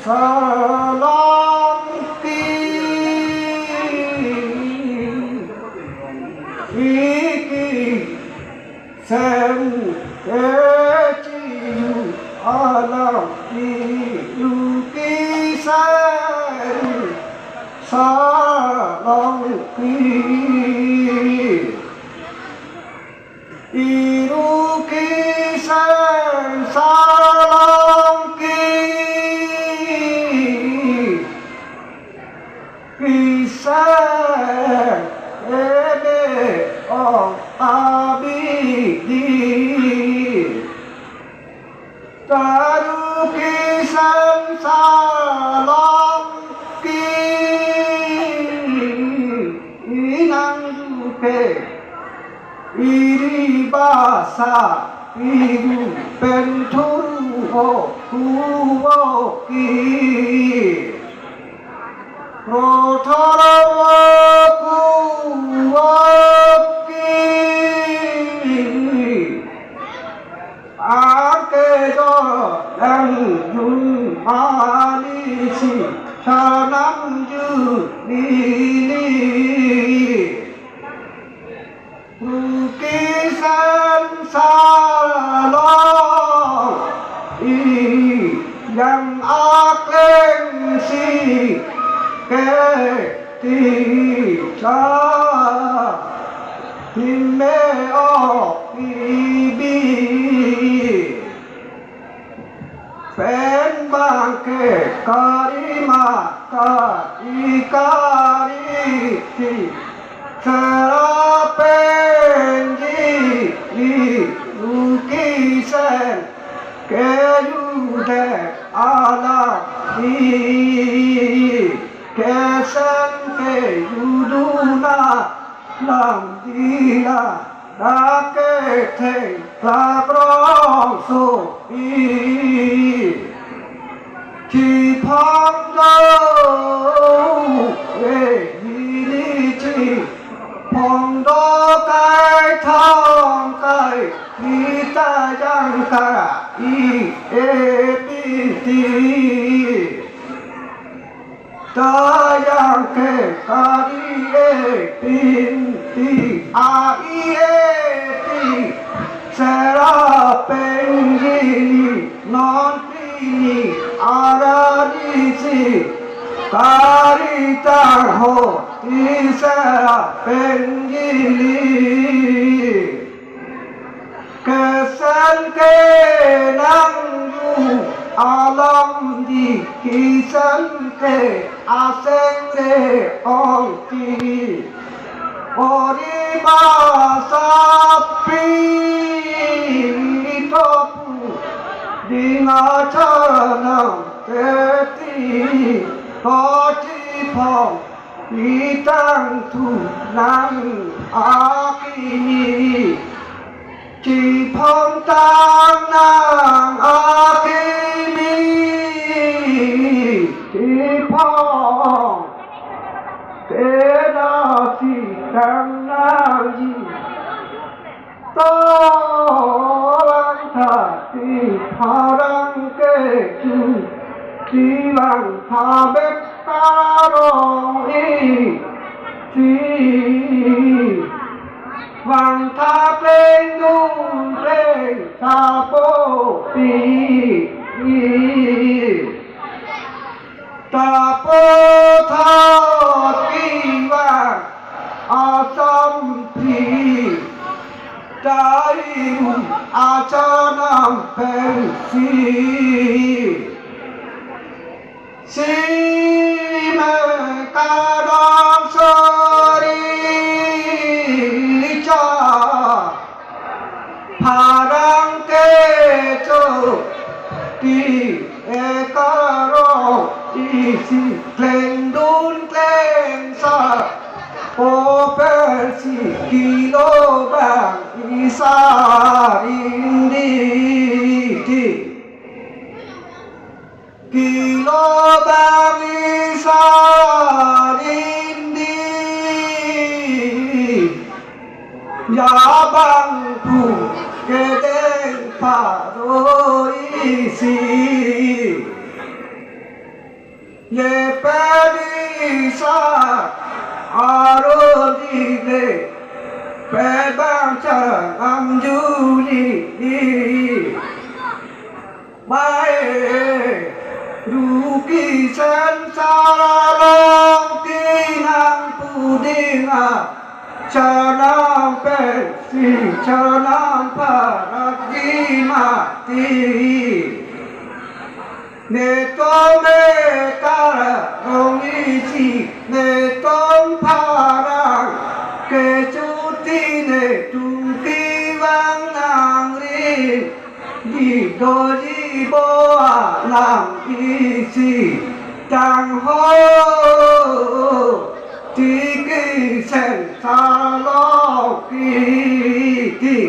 salam ki sem keju alam ki sem salam iru ki sem salam kisah ebe ong abidi taru kisah salam inang duke iri basa ibu penturu ki Rotarawaku waki Akejo yang jumalisi Sanam junili Lukisan salong yang aklengsi ketika himeo ibi pen bangke karima karikari serapenji lukisan keyude alam kesan ke yuduna lam dila rakete labrong so ki phong đâu ni chi phong do cái thong cái ni ta yang ka e ti Tayang ke kari pinti aieti serapengini non pini aradisi kari tarho ti serapengini kesan ke nangju alam di kisan ke aseng re ongti ori basapi topu dingacanam teti koti pong itang tu nang akini ki pong tang nang akini phong tena si kang naji to lang tha ti parang ke chu ti lang tha bet tarong i ti wang tha pleng dung pleng sa po pi tapo thot kiwa asam thi daiu achanam pensi si me kadam sori cha parang ke cho ti ekaro isi kleng dun kleng sa operasi kilo bang isa indi kilo bang isa indi ya bang ku kedeng paro isi sa aro dile pe bang cha am ju ni mai ru ki san sa long ki nang pu ding a cha nam pe si cha nam pa ra di ma ti ne to me ta rong i chi ne tom pa ra ke chu ti ne tu ti vang ang ri đi đôi đi bố à làm đi gì càng hô thì cái sen xa lo kỳ kỳ